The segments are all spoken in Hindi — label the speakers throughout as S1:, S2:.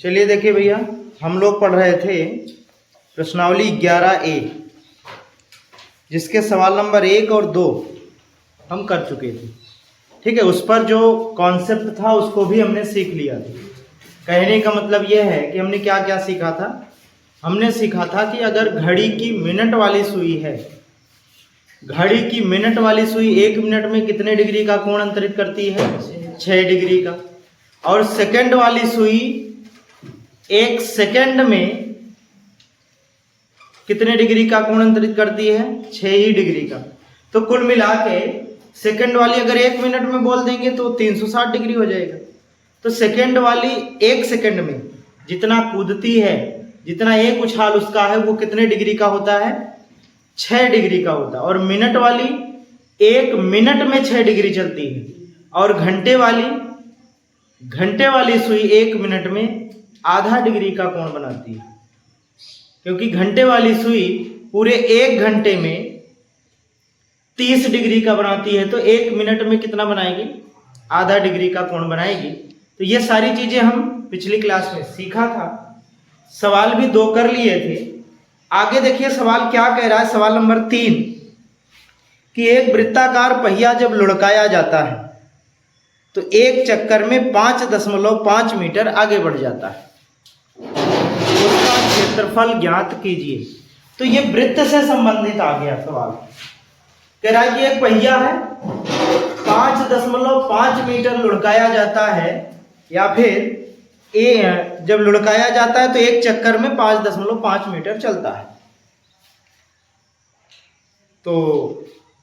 S1: चलिए देखिए भैया, हम लोग पढ़ रहे थे प्रश्नावली 11A, जिसके सवाल नंबर 1 और 2 हम कर चुके थे। ठीक है, उस पर जो कॉन्सेप्ट था उसको भी हमने सीख लिया था। कहने का मतलब यह है कि हमने क्या क्या सीखा था। हमने सीखा था कि अगर घड़ी की मिनट वाली सुई है, घड़ी की मिनट वाली सुई 1 मिनट में कितने डिग्री का कोण अंतरित करती है? 6 डिग्री का। और सेकंड वाली सुई 1 सेकंड में कितने डिग्री का कोण अंतरित करती है? 6 ही डिग्री का। तो कुल मिला के सेकंड वाली अगर 1 मिनट में बोल देंगे तो 360 डिग्री हो जाएगा। तो सेकंड वाली 1 सेकंड में जितना कूदती है, जितना एक उछाल उसका है, वो कितने डिग्री का होता है? 6 डिग्री का होता है। और मिनट वाली 1 मिनट में 6 डिग्री चलती है। और घंटे वाली सुई 1 मिनट में आधा डिग्री का कोण बनाती है, क्योंकि घंटे वाली सुई पूरे 1 घंटे में 30 डिग्री का बनाती है। तो 1 मिनट में कितना बनाएगी? आधा डिग्री का कोण बनाएगी। तो ये सारी चीजें हम पिछली क्लास में सीखा था। सवाल भी 2 कर लिए थे। आगे देखिए सवाल क्या कह रहा है। सवाल नंबर 3 कि एक वृत्ताकार पहिया जब लुढ़काया जाता है तो एक चक्कर में 5.5 मीटर आगे बढ़ जाता है, उसका क्षेत्रफल ज्ञात कीजिए। तो ये वृत्त से संबंधित आ गया सवाल। कह रहा है कि एक पहिया है, 5.5 मीटर लुढ़काया जाता है, या फिर जब लुढ़काया जाता है तो एक चक्कर में 5.5 मीटर चलता है, तो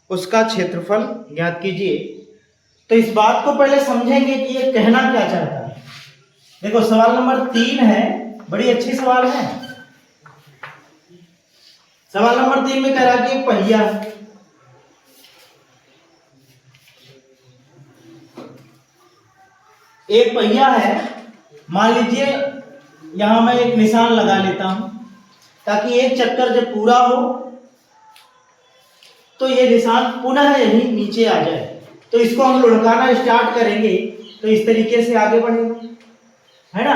S1: उसका क्षेत्रफल ज्ञात कीजिए। तो इस बात को पहले समझेंगे कि ये कहना क्या चाहता है। देखो सवाल नंबर 3 है, बड़ी अच्छी सवाल है। सवाल नंबर 3 में कह रहा है कि एक पहिया है, एक पहिया है। मान लीजिए यहां मैं एक निशान लगा लेता हूं ताकि एक चक्कर जब पूरा हो तो ये निशान पुनः यहीं नीचे आ जाए। तो इसको हम लुढ़काना स्टार्ट करेंगे तो इस तरीके से आगे बढ़ेगा, है ना?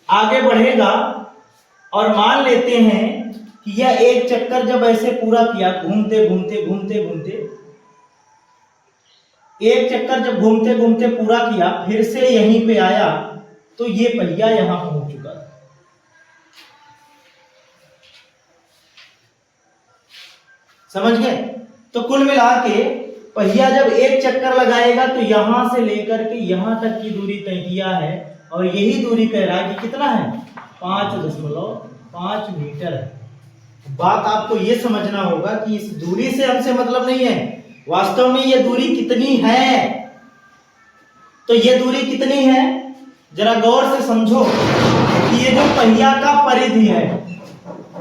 S1: आगे बढ़ेगा और मान लेते हैं कि यह एक चक्कर जब ऐसे पूरा किया, घूमते घूमते घूमते घूमते एक चक्कर जब घूमते घूमते पूरा किया, फिर से यहीं पे आया, तो ये पहिया यहां पहुंच चुका है। समझ गए? तो कुल मिला के पहिया जब एक चक्कर लगाएगा तो यहां से लेकर के यहां तक की दूरी तय किया है, और यही दूरी कह रहा है कि कितना है? 5.5 मीटर है। बात आपको यह समझना होगा कि इस दूरी से हमसे मतलब नहीं है, वास्तव में यह दूरी कितनी है। तो यह दूरी कितनी है जरा गौर से समझो कि ये जो पहिया का परिधि है,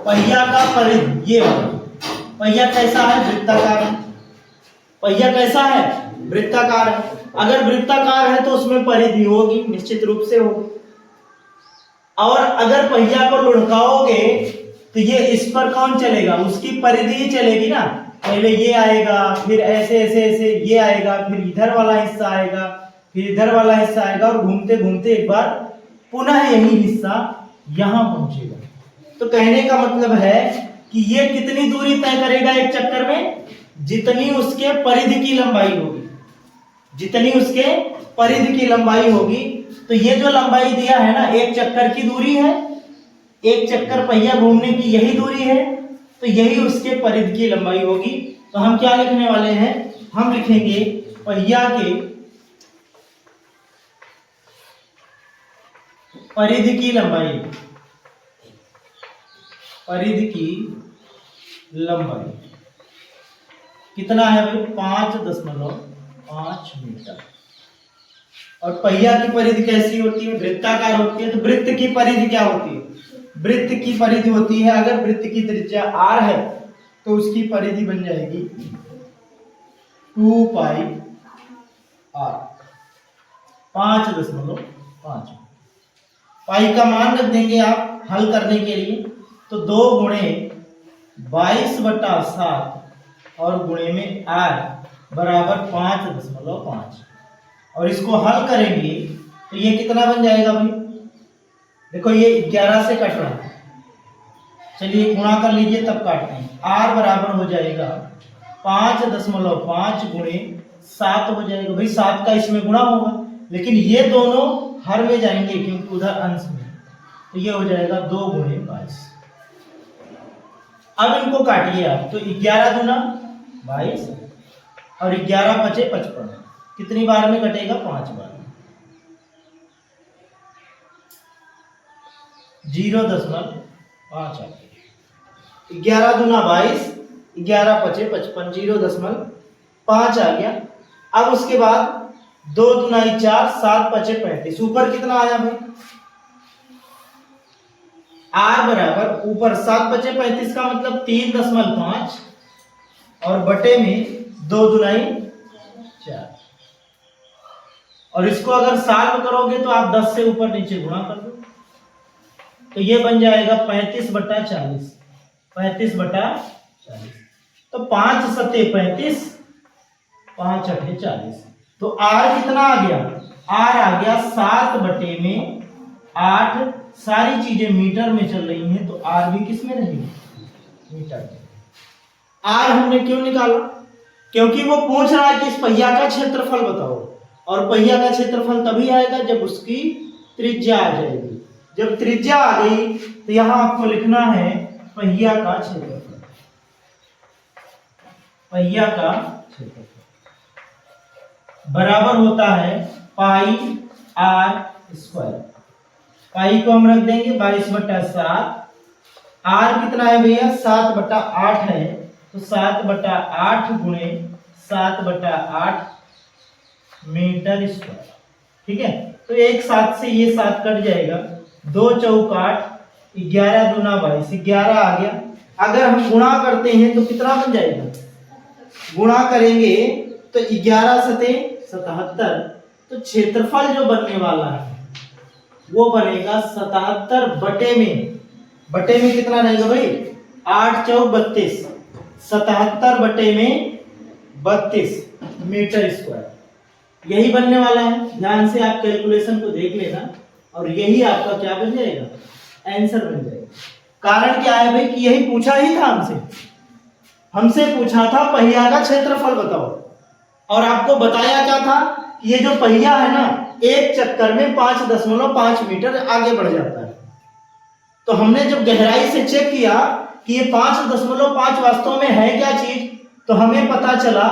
S1: पहिया का परिधि, ये पहिया कैसा है? वृत्ताकार है। पहिया कैसा है? वृत्ताकार है। अगर वृत्ताकार है तो उसमें परिधि होगी, निश्चित रूप से होगी। और अगर पहिया को लुढ़काओगे तो ये इस पर कौन चलेगा? उसकी परिधि ही चलेगी ना। पहले ये आएगा, फिर ऐसे ऐसे ऐसे ये आएगा, फिर इधर वाला हिस्सा आएगा, फिर इधर वाला हिस्सा आएगा, और घूमते घूमते एक बार पुनः यही हिस्सा यहां पहुंचेगा। तो कहने का मतलब है कि ये कितनी दूरी तय करेगा एक चक्कर में? जितनी उसके परिधि की लंबाई होगी, जितनी उसके परिधि की लंबाई होगी। तो ये जो लंबाई दिया है ना, एक चक्कर की दूरी है, एक चक्कर पहिया घूमने की यही दूरी है, तो यही उसके परिधि की लंबाई होगी। तो हम क्या लिखने वाले हैं? हम लिखेंगे पहिया के परिधि की लंबाई, परिधि की लंबाई कितना है भाई? 5.5 मीटर। और पहिया की परिधि कैसी होती है? वृत्ताकार होती है। तो वृत्त की परिधि क्या होती है? वृत्त की परिधि होती है, अगर वृत्त की त्रिज्या r है तो उसकी परिधि बन जाएगी 2 पाई r, 5.5। पाई का मान रख देंगे आप हल करने के लिए। तो 2 गुणे 22/7 और गुणे में r बराबर 5.5। और इसको हल करेंगे तो ये कितना बन जाएगा भाई? देखो ये 11 से कट रहा है, चलिए गुणा कर लीजिए तब काटते हैं। r बराबर हो जाएगा 5.5 गुणे 7 हो जाएगा। भाई 7 का इसमें गुणा होगा, लेकिन ये दोनों हर में जाएंगे क्योंकि उधर अंश में, तो ये हो जाएगा 2 गुणे 22। अब इनको काटिए आप, तो 11 दूना 22 और 11 पचे 55। कितनी बार में कटेगा? 5 बार में। 0.5 आ गया। 11 दूना 22, 11 पचे 55, 0.5 आ गया। अब उसके बाद 2 दूनाई 4, 7 पचे 35। ऊपर कितना आया भाई? r बराबर ऊपर 7 पचे 35 का मतलब 3.5 और बटे में 2 दूनाई 4। और इसको अगर सॉल्व करोगे तो आप 10 से ऊपर नीचे गुणा कर दो, तो ये बन जाएगा 35/40। 35/40, तो 5 सत्ते 35, 5 अठे 40। तो r कितना आ गया? r आ गया 7 बटे में 8। सारी चीजें मीटर में चल रही हैं, तो r भी किस में रहेगी? मीटर में। r हमने क्यों निकाला? क्योंकि वो पूछ रहा है कि इस पहिया का क्षेत्रफल बताओ, और पहिया का क्षेत्रफल तभी आएगा जब उसकी त्रिज्या आ जाएगी। जब त्रिज्या आ गई तो यहां आपको लिखना है पहिया का क्षेत्रफल। पहिया का क्षेत्रफल बराबर होता है पाई r स्क्वायर। पाई को हम रख देंगे 22/7। r कितना है भैया? 7/8 है, तो 7/8 गुणे 7/8 मीटर स्क्वायर। ठीक है, तो एक 7 से ये 7 कट जाएगा। 2 चौक 8, 11 दूना 22, 11 आ गया। अगर हम गुणा करते हैं तो कितना बन जाएगा? गुणा करेंगे तो 11 सते 77, तो क्षेत्रफल जो बनने वाला है वो बनेगा 77 बटे में कितना रहेगा भाई? 8 चौक 32, 77 बटे में 32 मीटर स्क्वायर। यही बनने वाला है। ध्यान से आप कैलकुलेशन को देख लेना, और यही आपका क्या बन जाएगा? आंसर बन जाएगा। कारण क्या है भाई कि यही पूछा ही था हमसे पूछा था पहिया का क्षेत्रफल बताओ, और आपको बताया क्या था कि ये जो पहिया है ना, एक चक्कर में 5.5 मीटर आगे बढ़ जाता है। तो हमने जब गहराई से चेक किया कि ये 5.5 वास्तव में है क्या चीज, तो हमें पता चला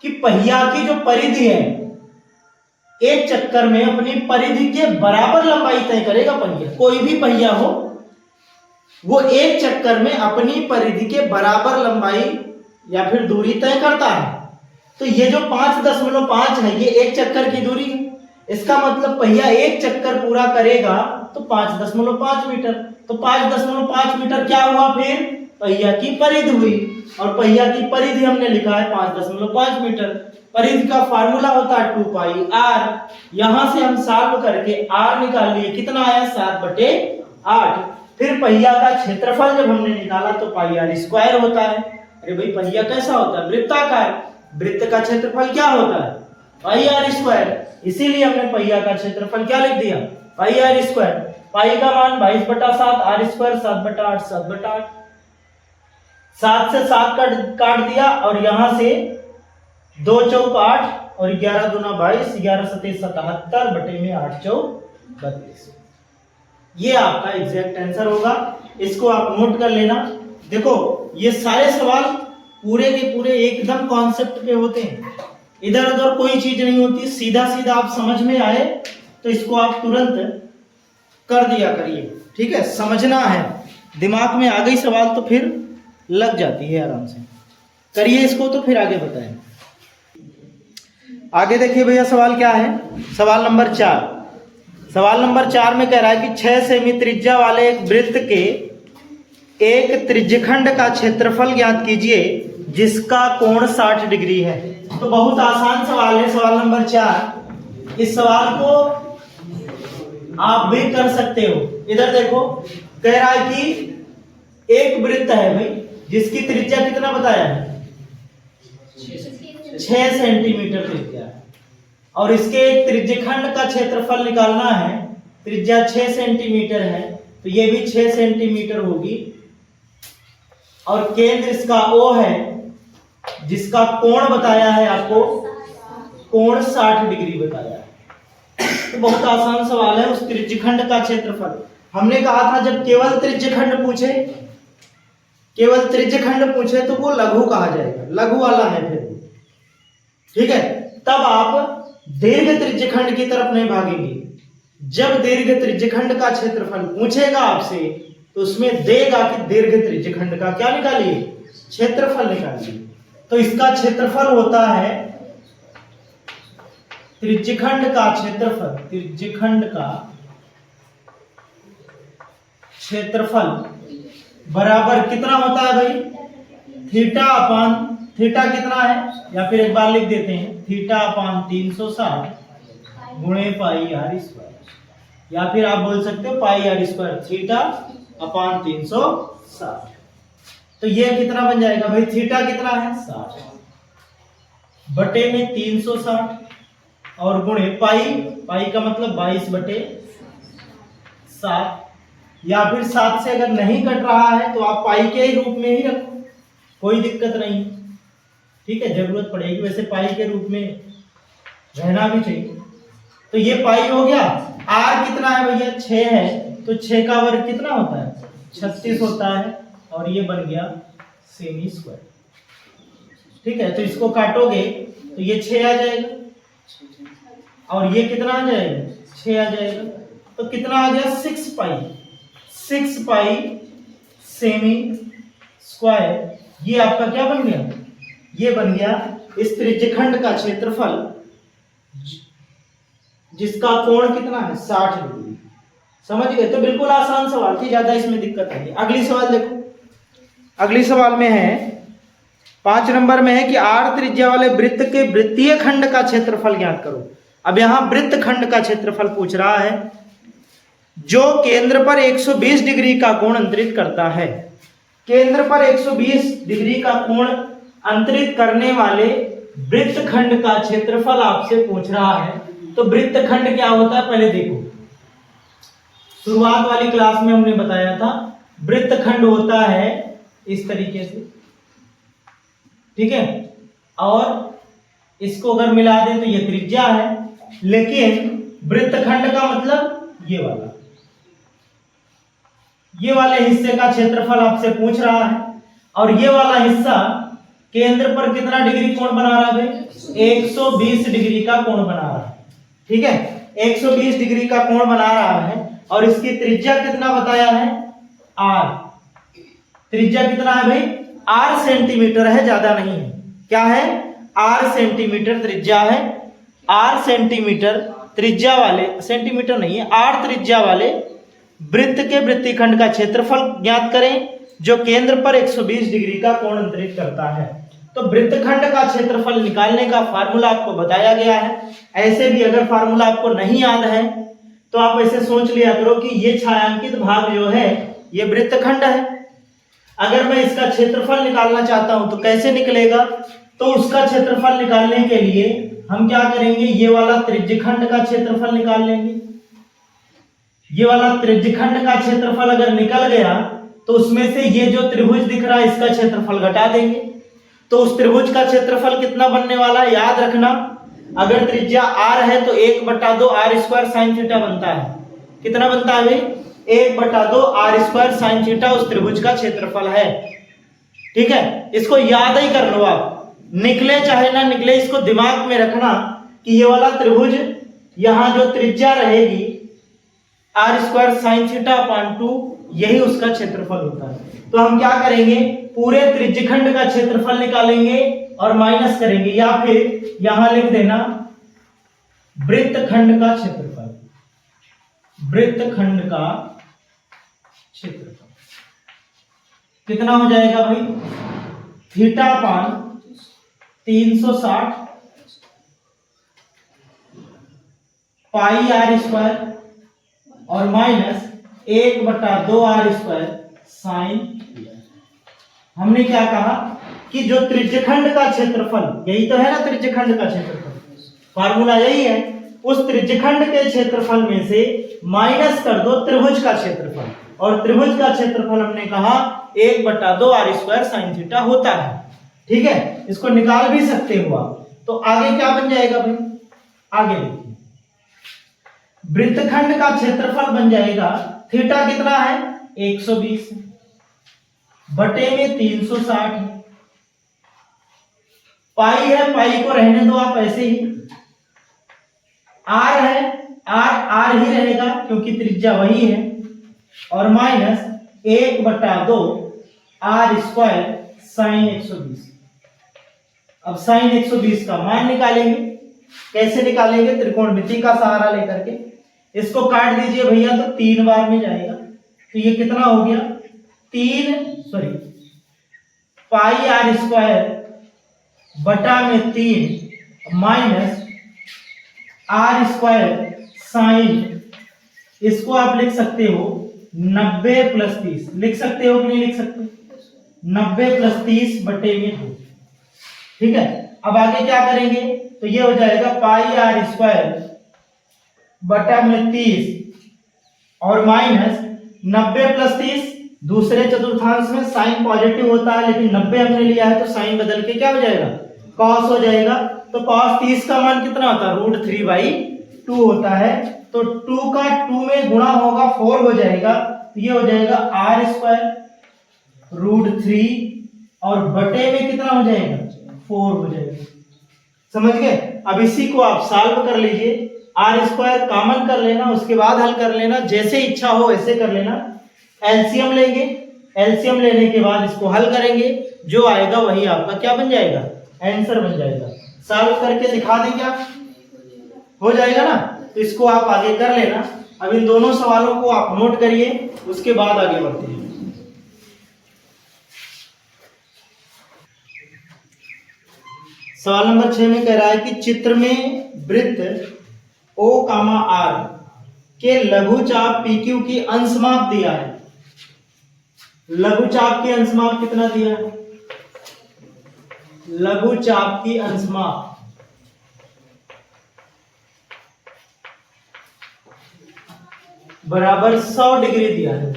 S1: कि पहिया की जो परिधि है, एक चक्कर में अपनी परिधि के बराबर लंबाई तय करेगा पहिया। कोई भी पहिया हो, वो एक चक्कर में अपनी परिधि के बराबर लंबाई या फिर दूरी तय करता है। तो ये जो 5.5 है, ये एक चक्कर की दूरी है। इसका मतलब पहिया एक चक्कर पूरा करेगा तो 5.5 मीटर। तो 5.5 मीटर क्या हुआ? फिर पहिया की परिधि हुई, और पहिया की परिधि हमने लिखा है 5.5 मीटर। परिधि का फार्मूला होता है 2 पाई r। यहां से हम सॉल्व करके r निकाल लिए, कितना आया? 7/8। फिर पहिया का क्षेत्रफल जब हमने निकाला तो पाई r स्क्वायर होता है। अरे भाई पहिया कैसा होता है? वृत्ताकार। वृत्त का क्षेत्रफल क्या होता है? पाई r स्क्वायर। इसीलिए हमने पहिया का क्षेत्रफल क्या लिख दिया? पाई r स्क्वायर। पाई का मान 22/7, r स्क्वायर 7/8, 7/8। 7 से 7 काट दिया, और यहां से 2 चौक 8 और 11 दूना 22, 11 सते 77 बटे में 8 चौक 32। ये आपका एग्जैक्ट आंसर होगा। इसको आप नोट कर लेना। देखो ये सारे सवाल पूरे के पूरे एकदम कॉन्सेप्ट पे होते हैं, इधर उधर कोई चीज नहीं होती। सीधा सीधा आप समझ में आए तो इसको आप तुरंत कर दिया करिए। ठीक है, समझना है, दिमाग में आ गई सवाल तो फिर लग जाती है आराम से। करिए इसको, तो फिर आगे बताएं। आगे देखिए भैया सवाल क्या है। सवाल नंबर 4। सवाल नंबर 4 में कह रहा है कि 6 सेमी त्रिज्या वाले एक वृत्त के एक त्रिज्यखंड का क्षेत्रफल ज्ञात कीजिए जिसका कोण 60 डिग्री है। तो बहुत आसान सवाल है सवाल नंबर 4। इस सवाल को आप भी कर सकते हो। इधर देखो, कह रहा है कि एक वृत्त है भाई, जिसकी त्रिज्या कितना बताया है? 6 सेंटीमीटर त्रिज्या है, और इसके एक त्रिज्यखंड का क्षेत्रफल निकालना है त्रिज्या 6 सेंटीमीटर है तो ये भी 6 सेंटीमीटर होगी, और केंद्र इसका O है जिसका कोण बताया है आपको, कोण 60 डिग्री बताया है। तो बहुत आसान सवाल है। उस त्रिज्यखंड का क्षेत्रफल, हमने कहा था जब केवल त्रिज्यखंड पूछे, केवल त्रिज्यखंड पूछे तो वो लघु कहा जाएगा, लघु वाला है फिर, ठीक है। तब आप दीर्घ त्रिज्यखंड की तरफ नहीं भागेंगे। जब दीर्घ त्रिज्यखंड का क्षेत्रफल पूछेगा आपसे तो उसमें देगा कि दीर्घ त्रिज्यखंड का क्या निकालिए, क्षेत्रफल निकालिए। तो इसका क्षेत्रफल होता है, त्रिज्यखंड का क्षेत्रफल, त्रिज्यखंड का क्षेत्रफल बराबर कितना होता है भाई, थीटा अपान, थीटा कितना है, या फिर एक बार लिख देते हैं, थीटा अपान 360 गुणे पाई आर स्क्वायर, या फिर आप बोल सकते हो पाई आर स्क्वायर, थीटा अपान 360। तो ये कितना बन जाएगा भाई, थीटा कितना है 60 बटे में 360 और गुणे पाई, पाई का मतलब 22/7, या फिर 7 से अगर नहीं कट रहा है तो आप पाई के रूप में ही रखो, कोई दिक्कत नहीं, ठीक है। जरूरत पड़ेगी वैसे पाई के रूप में रहना भी चाहिए। तो ये पाई हो गया। आर कितना है भैया, 6 है, तो 6 का वर्ग कितना होता है, 36 होता है, और ये बन गया सेमी स्क्वायर, ठीक है। तो इसको काटोगे तो ये 6 आ जाएगा, और ये कितना आ जाएगा, 6 आ जाएगा, तो कितना आ गया 6 पाई, 6 पाई सेमी स्क्वायर। ये आपका क्या बन गया, ये बन गया इस त्रिज्यखंड का क्षेत्रफल जिसका कोण कितना है 60 डिग्री। समझ गए। तो बिल्कुल आसान सवाल थी, ज्यादा इसमें दिक्कत नहीं। अगली सवाल देखो, अगली सवाल में है 5 नंबर में है कि आर त्रिज्या वाले वृत्त के वृत्तीय खंड का क्षेत्रफल ज्ञात करो। अब यहां वृत्त खंड का क्षेत्रफल पूछ रहा है जो केंद्र पर 120 डिग्री का कोण अंतरित करता है। केंद्र पर 120 डिग्री का कोण अंतरित करने वाले वृत्त खंड का क्षेत्रफल आपसे पूछ रहा है। तो वृत्त खंड क्या होता है पहले देखो, शुरुआत वाली क्लास में हमने बताया था वृत्त खंड होता है इस तरीके से, ठीक है, और इसको अगर मिला दें तो ये त्रिज्या है, लेकिन वृत्त खंड का मतलब ये वाला, ये वाले हिस्से का क्षेत्रफल आपसे पूछ रहा है, और ये वाला हिस्सा केंद्र पर कितना डिग्री कोण बना रहा है, 120 डिग्री का कोण बना रहा है, ठीक है, 120 डिग्री का कोण बना रहा है, और इसकी त्रिज्या कितना बताया है, आर। त्रिज्या कितना है भाई, आर सेंटीमीटर है, ज्यादा नहीं है। क्या है, आर सेंटीमीटर त्रिज्या है। आर सेंटीमीटर त्रिज्या वाले, सेंटीमीटर नहीं है, आर त्रिज्या वाले वृत्त के वृत्तीखंड का क्षेत्रफल ज्ञात करें जो केंद्र पर 120 डिग्री का कोण अंतरित करता है। तो वृत्तखंड का क्षेत्रफल निकालने का फार्मूला आपको बताया गया है। ऐसे भी अगर फार्मूला आपको नहीं याद है तो आप ऐसे सोच लिया करो कि ये छायांकित भाग जो है ये वृत्तखंड है। अगर मैं इसका क्षेत्रफल निकालना चाहता हूं तो कैसे निकलेगा, तो उसका क्षेत्रफल निकालने के लिए हम क्या करेंगे, ये वाला त्रिज्यखंड का क्षेत्रफल निकाल लेंगे। ये वाला त्रिज्यखंड का क्षेत्रफल अगर निकल गया तो उसमें से ये जो त्रिभुज दिख रहा है इसका क्षेत्रफल घटा देंगे। तो उस त्रिभुज का क्षेत्रफल कितना बनने वाला है, याद रखना, अगर त्रिज्या r है तो 1/2 r स्क्वायर साइन थीटा बनता है। कितना बनता है भाई, 1/2 r स्क्वायर साइन थीटा उस त्रिभुज का क्षेत्रफल है, ठीक है। इसको याद ही कर लो आप, निकले चाहे ना निकले, इसको दिमाग में रखना कि ये वाला त्रिभुज यहां जो त्रिज्या रहेगी r square sine theta upon 2 यही उसका क्षेत्रफल होता है। तो हम क्या करेंगे, पूरे त्रिज्यखंड का क्षेत्रफल निकालेंगे और माइनस करेंगे, या फिर यहां लिख देना वृत्तखंड का क्षेत्रफल, वृत्तखंड का क्षेत्रफल कितना हो जाएगा भाई, theta upon 360 pi r square और माइनस 1/2 r स्क्वायर साइन। हमने क्या कहा कि जो त्रिज्यखंड का क्षेत्रफल, यही तो है ना त्रिज्यखंड का क्षेत्रफल, फार्मूला यही है, उस त्रिज्यखंड के क्षेत्रफल में से माइनस कर दो त्रिभुज का क्षेत्रफल, और त्रिभुज का क्षेत्रफल हमने कहा 1/2 r स्क्वायर साइन थीटा होता है। ठीक है, इसको निकाल भी सकते हो आप। तो आगे क्या बन जाएगा भाई, आगे देखिए, वृत्तखंड का क्षेत्रफल बन जाएगा, थीटा कितना है 120 बटे में 360 है, पाई है, पाई को रहने दो आप ऐसे ही, आर है, आर आर ही रहेगा क्योंकि त्रिज्या वही है, और माइनस 1/2 r स्क्वायर साइन 120। अब साइन 120 का मान निकालेंगे, कैसे निकालेंगे, त्रिकोणमिति का सहारा लेकर के। इसको काट दीजिए भैया तो 3 बार में जाएगा, तो ये कितना हो गया पाई आर स्क्वायर बटा में 3 माइनस आर स्क्वायर साइन, इसको आप लिख सकते हो 90 + 30, लिख सकते हो कि नहीं लिख सकते, 90 + 30 बटे में 2। ठीक है, अब आगे क्या करेंगे, तो ये हो जाएगा पाई आर स्क्वायर बटा में 30 और माइनस 90 + 30, दूसरे चतुर्थांश में साइन पॉजिटिव होता है, लेकिन 90 हमने लिया है तो साइन बदल के क्या हो जाएगा, कॉस हो जाएगा। तो कॉस 30 का मान कितना होता है, √3/2 होता है। तो 2 का 2 में गुणा होगा 4 हो जाएगा, तो ये हो जाएगा r स्क्वायर √3 और बटे में कितना हो जाएगा 4 हो जाएगा। समझ गए। अब इसी को आप सॉल्व कर लीजिए, r स्क्वायर कॉमन कर लेना, उसके बाद हल कर लेना, जैसे इच्छा हो वैसे कर लेना। एलसीएम लेंगे, एलसीएम लेने के बाद इसको हल करेंगे, जो आएगा वही आपका क्या बन जाएगा, आंसर बन जाएगा। सॉल्व करके दिखा दें क्या, हो जाएगा ना। तो इसको आप आगे कर लेना। अब इन दोनों सवालों को आप नोट करिए, उसके बाद आगे बढ़ते हैं। सवाल नंबर 6 में कह रहा है कि चित्र में वृत्त O, R के लघुचाप PQ की अंशमाप दिया है। लघुचाप की अंशमाप कितना दिया है, लघुचाप की अंशमाप बराबर 100 डिग्री दिया है।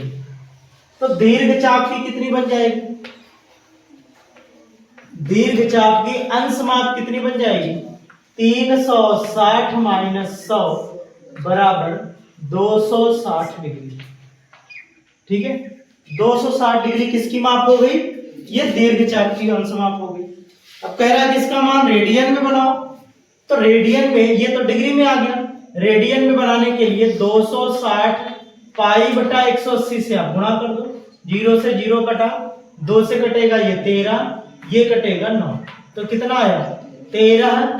S1: तो दीर्घचाप की कितनी बन जाएगी, दीर्घचाप की अंशमाप कितनी बन जाएगी, 360 - 100 बराबर 260 डिग्री। ठीक है, 260 डिग्री किसकी माप हो गई, ये दीर्घचाप की अंशमाप हो गई। अब कह रहा है कि इसका मान रेडियन में बनाओ, तो रेडियन में, ये तो डिग्री में आ गया, रेडियन में बनाने के लिए 260 पाई/180 से आप गुणा कर दो, 0 से 0 कटा, 2 से कटेगा ये 13, ये कटेगा 9, तो कितना आया 13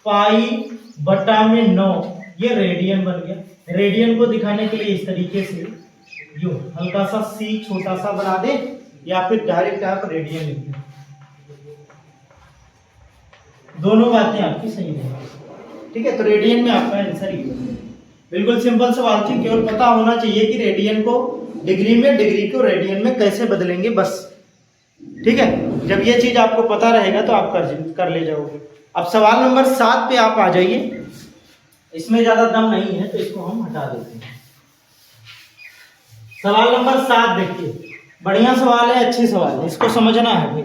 S1: पाई/9, ये रेडियन बन गया। रेडियन को दिखाने के लिए इस तरीके से यूं हल्का सा सी छोटा सा बना दे, या फिर डायरेक्ट आप रेडियन लिख दें, दोनों बातें आपकी सही है। ठीक है, तो रेडियन में आपका आंसर ही है। बिल्कुल सिंपल सवाल थी, केवल पता होना चाहिए कि रेडियन को डिग्री में, डिग्री को रेडियन में कैसे बदलेंगे, बस। ठीक है, जब ये चीज आपको पता रहेगा तो आप कर ले जाओगे। अब सवाल नंबर 7 पे आप आ जाइए, इसमें ज्यादा दम नहीं है तो इसको हम हटा देते हैं। सवाल नंबर 7 देखिए, बढ़िया सवाल है, अच्छी सवाल है, इसको समझना है भाई।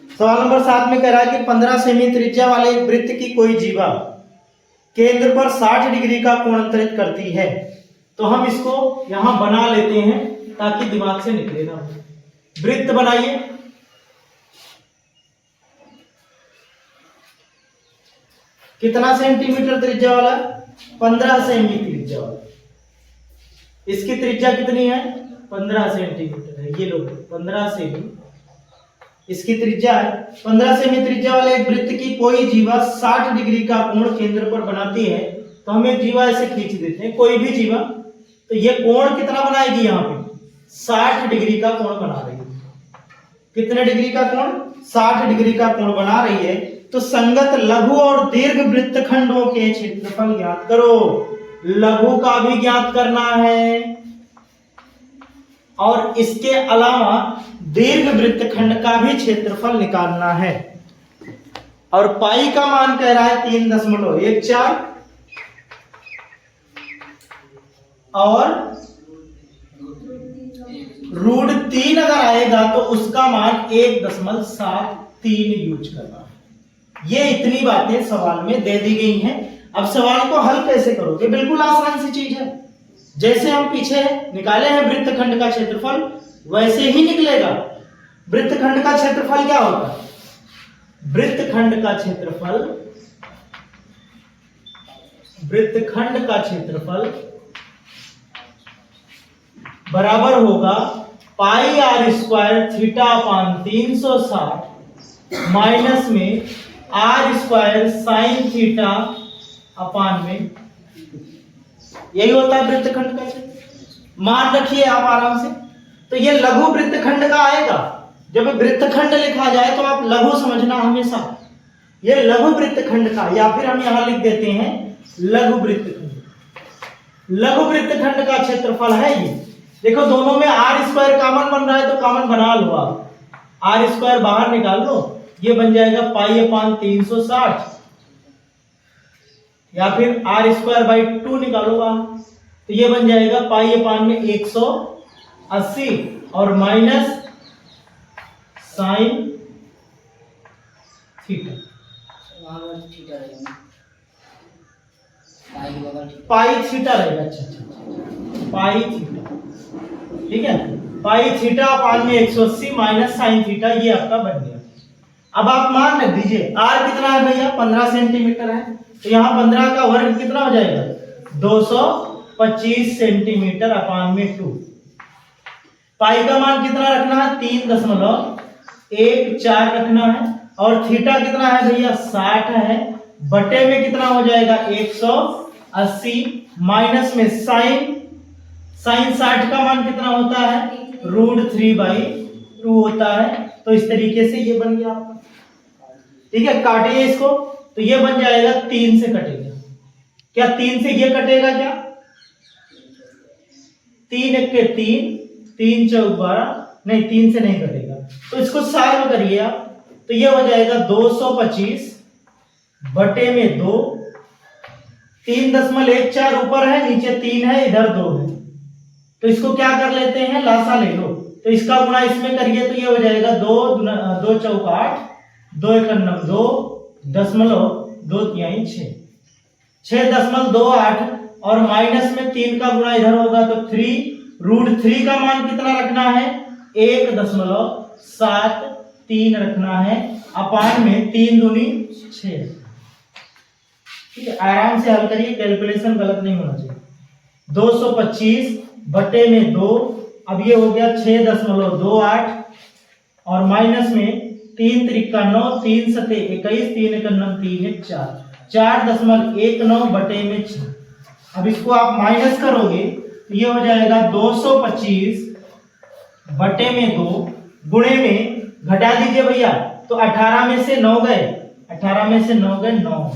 S1: सवाल नंबर 7 में कह रहा है कि 15 सेमी त्रिज्या वाले एक वृत्त की कोई जीवा केंद्र पर 60 डिग्री का कोण अंतरित करती है। तो हम इसको यहां बना लेते हैं ताकि दिमाग से निकले ना। वृत्त बनाइए, कितना सेंटीमीटर त्रिज्या वाला, 15 सेमी त्रिज्या वाला। इसकी त्रिज्या कितनी है, 15 सेंटीमीटर है, ये लो 15 सेमी इसकी त्रिज्या है। 15 सेमी त्रिज्या वाले एक वृत्त की कोई जीवा 60 डिग्री का कोण केंद्र पर बनाती है। तो हम एक जीवा ऐसे खींच देते हैं, कोई भी जीवा, तो ये कोण कितना बनाएगी, यहाँ पे 60 डिग्री का कोण बना रही है। कितने डिग्री का कोण, 60 डिग्री का कोण बना रही है। तो संगत लघु और दीर्घ वृत्तखंडों के क्षेत्रफल ज्ञात करो। लघु का भी ज्ञात करना है और इसके अलावा दीर्घ वृत्तखंड का भी क्षेत्रफल निकालना है। और पाई का मान कह रहा है 3.14 और √3 अगर आएगा तो उसका मान 1.73 यूज करना। ये इतनी बातें सवाल में दे दी गई हैं। अब सवाल को हल कैसे करोगे? बिल्कुल आसान सी चीज है। जैसे हम पीछे निकाले हैं वृत्तखंड का क्षेत्रफल, वैसे ही निकलेगा। वृत्तखंड का क्षेत्रफल क्या होता है? वृत्तखंड का क्षेत्रफल बराबर होगा πr² θ/360 माइनस में r² sin θ/, यही होता है वृत्तखंड का क्षेत्र। मान रखिए आप आराम से। तो ये लघु वृत्तखंड का आएगा। जब वृत्तखंड लिखा जाए तो आप लघु समझना हमेशा। ये लघु वृत्तखंड का, या फिर हम यहां लिख देते हैं लघु वृत्तखंड। लघु वृत्तखंड का क्षेत्रफल है ये। देखो दोनों में r² कॉमन बन रहा है तो कॉमन बना लो आप। r² बाहर निकाल लो, ये बन जाएगा π/360, या फिर r²/2 निकालो बाहर तो ये बन जाएगा π/180 और माइनस साइन थीटा। पाई थीटा रहेगा। अच्छा, पाई थीटा, ठीक है। पाई θ/180 माइनस साइन थीटा, ये आपका बन गया। अब आप मान रख दीजिए r कितना है भैया? 15 सेंटीमीटर है, तो यहाँ 15 का वर्ग कितना हो जाएगा? 225 सेंटीमीटर/2। पाई का मान कितना रखना है? 3.14 रखना है। और थीटा कितना है भैया? 60 है। बटे में कितना हो जाएगा? 180 माइनस में साइन 60 का मान कितना होता है? √3/2 होता है। तो इस तरीके से ये बन गया आपका, ठीक है। काटिए इसको तो ये बन जाएगा 3 से कटेगा। क्या 3 से ये कटेगा क्या? 3 × 3, 3 × 12, नहीं 3 से नहीं कटेगा। तो इसको सॉल्व करिए आप तो ये हो जाएगा 225 बटे में 2, 3.14 ऊपर है, नीचे 3 है, इधर 2 है। तो इसको क्या कर लेते हैं? लासा ले लो। तो इसका गुणा इसमें करिए तो ये हो जाएगा 2 चौक 8, 2 × 9 2, 2×2 6, 6.28 और माइनस में 3 का गुणा इधर होगा तो 3, √3 का मान कितना रखना है? 1.73 रखना है। अपान में 3 दूनी 6, ठीक है। आराम से हल करिए, कैलकुलेशन गलत नहीं होना चाहिए। 225 बटे में 2, अब ये हो गया 6.28 और माइनस में 3 × 3 = 9, 3 × 7 = 21, 3 × 9 = 3 × 4, 4.19 बटे में 6। अब इसको आप माइनस करोगे तो ये हो जाएगा 225 बटे में 2 गुणे में घटा दीजिए भैया तो 18 में से 9 गए, 18 में से 9 गए 9,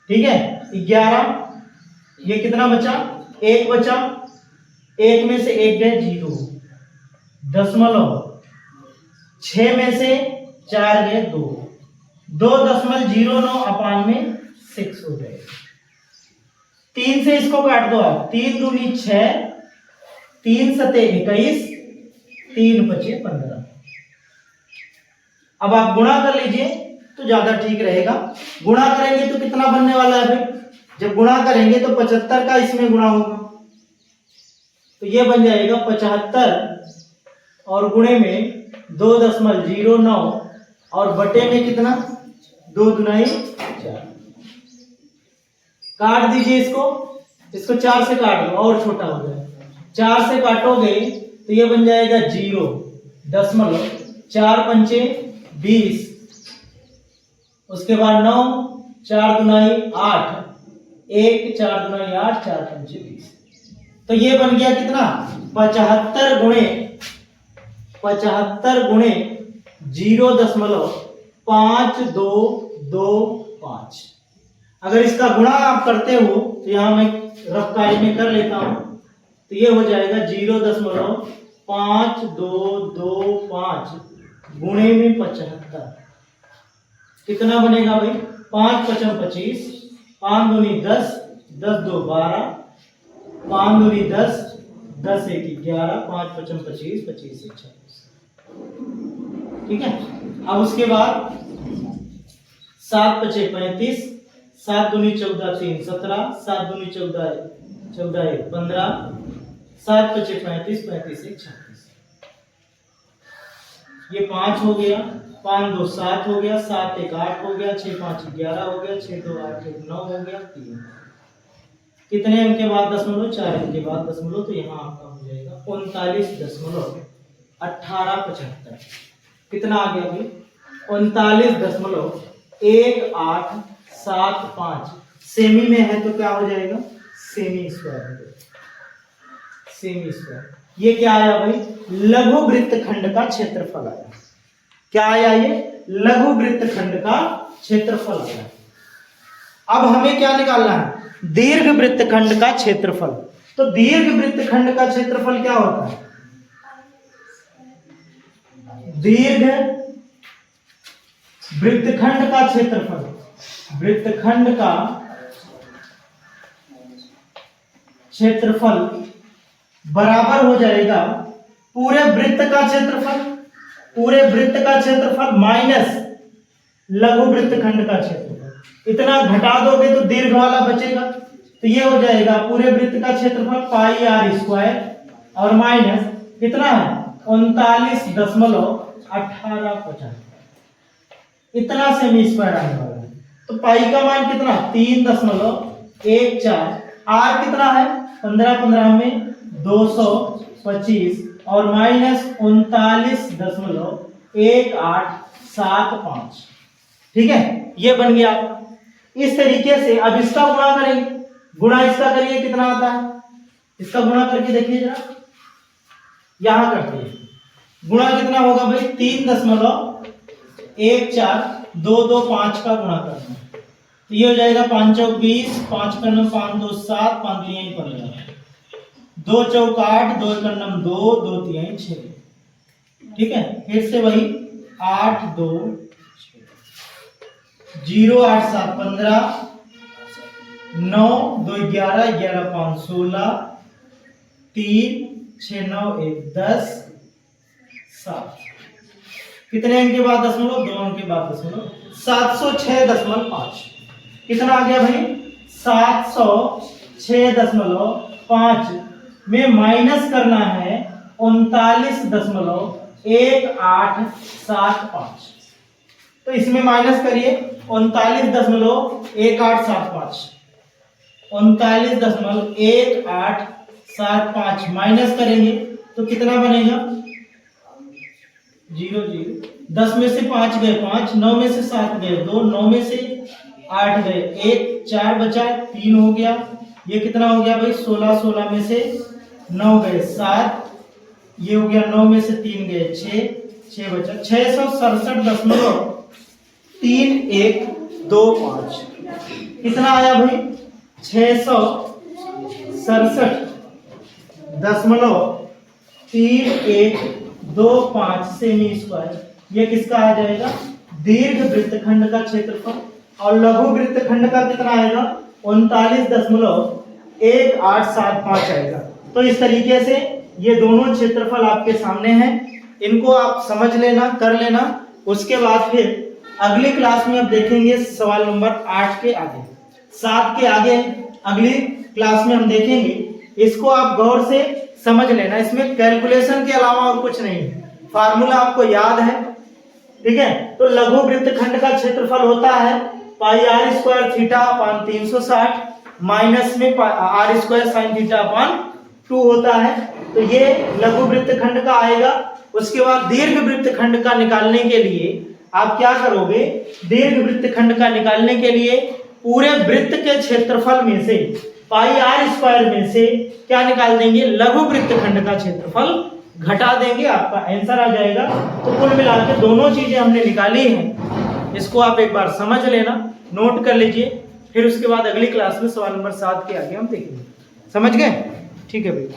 S1: ठीक है। 11, ये कितना बचा? 1 बचा, 1 में से 1 गए 0, 6 में से 4 गए 2, 2.09 अपान में 6 हो गए। 3 से इसको काट दो आप, 3 दूनी 6, 3 × 7 = 21, 3 × 5 = 15। अब आप गुणा कर लीजिए तो ज्यादा ठीक रहेगा। गुणा करेंगे तो कितना बनने वाला है भाई? जब गुणा करेंगे तो 75 का इसमें गुणा होगा तो ये बन जाएगा 75 और गुणे में 2.09 और बटे में कितना? 2 दूनी 4। काट दीजिए इसको 4 से काट दो और छोटा हो जाए। 4 से काटोगे तो ये बन जाएगा 0.4 पंचे 20, उसके बाद 9, 4 दूनी 8, 1, 4 दूनी 8, 4 पंचे 20। तो ये बन गया कितना? 75 गुणे 0.5225। अगर इसका गुणा आप करते हो तो यहां मैं रफ कार्य में कर लेता हूं तो ये हो जाएगा 0.5225 गुणे में 75। कितना बनेगा भाई? 5 × 5 = 25, 5 दूनी 10, 10 2 12, 5 दूनी 10, 10 एक 11, 5 पचम 25, 25 एक 26। ठीक है। अब उसके बाद 7 पचे 35, 7 दूनी 14, 3 17, 7 दूनी 14, 14 एक 15, 7 पचे 35, 35 एक 36। ये 5 हो गया, 5 2 7 हो गया, 7 एक 8 हो गया, 6 5 11 हो गया, 6 2 8 एक 9 हो गया, 3। कितने अंक के बाद दशमलव? 4 अंक के बाद दशमलव, तो यहाँ आपका हो जाएगा 39.1875। कितना आ गया भाई? 39.1875। सेमी में है तो क्या हो जाएगा? Semi square. सेमी स्क्वायर ये क्या आया भाई? लघु वृत्तखंड का क्षेत्रफल आया। क्या आया? ये लघु वृत्तखंड का क्षेत्रफल आया। अब हमें क्या निकालना है? दीर्घ वृत्तखंड का क्षेत्रफल। तो दीर्घ वृत्तखंड का क्षेत्रफल क्या होता है? दीर्घ वृत्तखंड का क्षेत्रफल, वृत्तखंड का क्षेत्रफल बराबर हो जाएगा पूरे वृत्त का क्षेत्रफल, पूरे वृत्त का क्षेत्रफल माइनस लघु वृत्तखंड का क्षेत्रफल। इतना घटा दोगे तो दीर्घ वाला बचेगा, तो ये हो जाएगा पूरे वृत्त का क्षेत्रफल पाई आर स्क्वायर और माइनस कितना है? 39.1875। इतना सेमी स्क्वायर आने वाला है। तो पाई का मान कितना? 3.14। आर कितना है? 15 15 में 225 और माइनस 39.1875। ठीक है, ये बन गया आपका। इस तरीके से अब इसका गुणा करेंगे, गुणा इसका करिए, कितना आता है? इसका गुणा करके देखिए जरा, यहां करते हैं गुणा। कितना होगा भाई? 3.1425 का गुणा करना, तो ये हो जाएगा 5 चौक 20, 5 का 9, 5 2 7, 5 यहीं पर लगा, 2 चौक 8, 2 का 9 2, 2 3 6। ठीक है, फिर से वही 8 2 0 8 7 15, 9 2 11, 11 5 16, 3 6 9 1 10 7। कितने अंक के बाद दशमलव? 2 अंक के बाद दशमलव। 706.5। कितना आ गया भाई? 706.5 में माइनस करना है 39.1875। तो इसमें माइनस करिए 39.1875, 39.1875 माइनस करेंगे तो कितना बनेगा? 0 0। 10 में से 5 गए 5, 9 में से 7 गए 2, 9 में से 8 गए 1, 4 बचा 3 हो गया। ये कितना हो गया भाई? 16, 16 में से 9 गए 7, ये हो गया 9 में से 3 गए 6, 6 बचा 667.3125। कितना आया भाई? 667.3125 सेमी स्क्वायर। ये किसका आ जाएगा? दीर्घ वृत्तखंड का क्षेत्रफल। और लघु वृत्तखंड का कितना आएगा? 39.1875 आएगा। तो इस तरीके से ये दोनों क्षेत्रफल आपके सामने हैं, इनको आप समझ लेना, कर लेना। उसके बाद फिर अगली क्लास में अब देखेंगे सवाल नंबर 8 के आगे, 7 के आगे अगली क्लास में हम देखेंगे। इसको आप गौर से समझ लेना, इसमें कैलकुलेशन के अलावा और कुछ नहीं है, फार्मूला आपको याद है। ठीक है, तो लघु वृत्तखंड का क्षेत्रफल होता है pi r square theta upon 360 minus में r square sine theta upon 2 होता है। तो ये लघु वृत्तखंड का आएगा। उसके बाद दीर्घ वृत्तखंड का निकालने के लिए आप क्या करोगे? दीर्घ वृत्तखंड का निकालने के लिए पूरे वृत्त के क्षेत्रफल में से पाई आर स्क्वायर में से क्या निकाल देंगे? लघु वृत्तखंड का क्षेत्रफल घटा देंगे, आपका आंसर आ जाएगा। तो कुल मिलाकर दोनों चीजें हमने निकाली हैं, इसको आप एक बार समझ लेना, नोट कर लीजिए। फिर उसके बाद अगली क्लास में सवाल नंबर 7 के आगे हम देखेंगे। समझ गए? ठीक है भाई।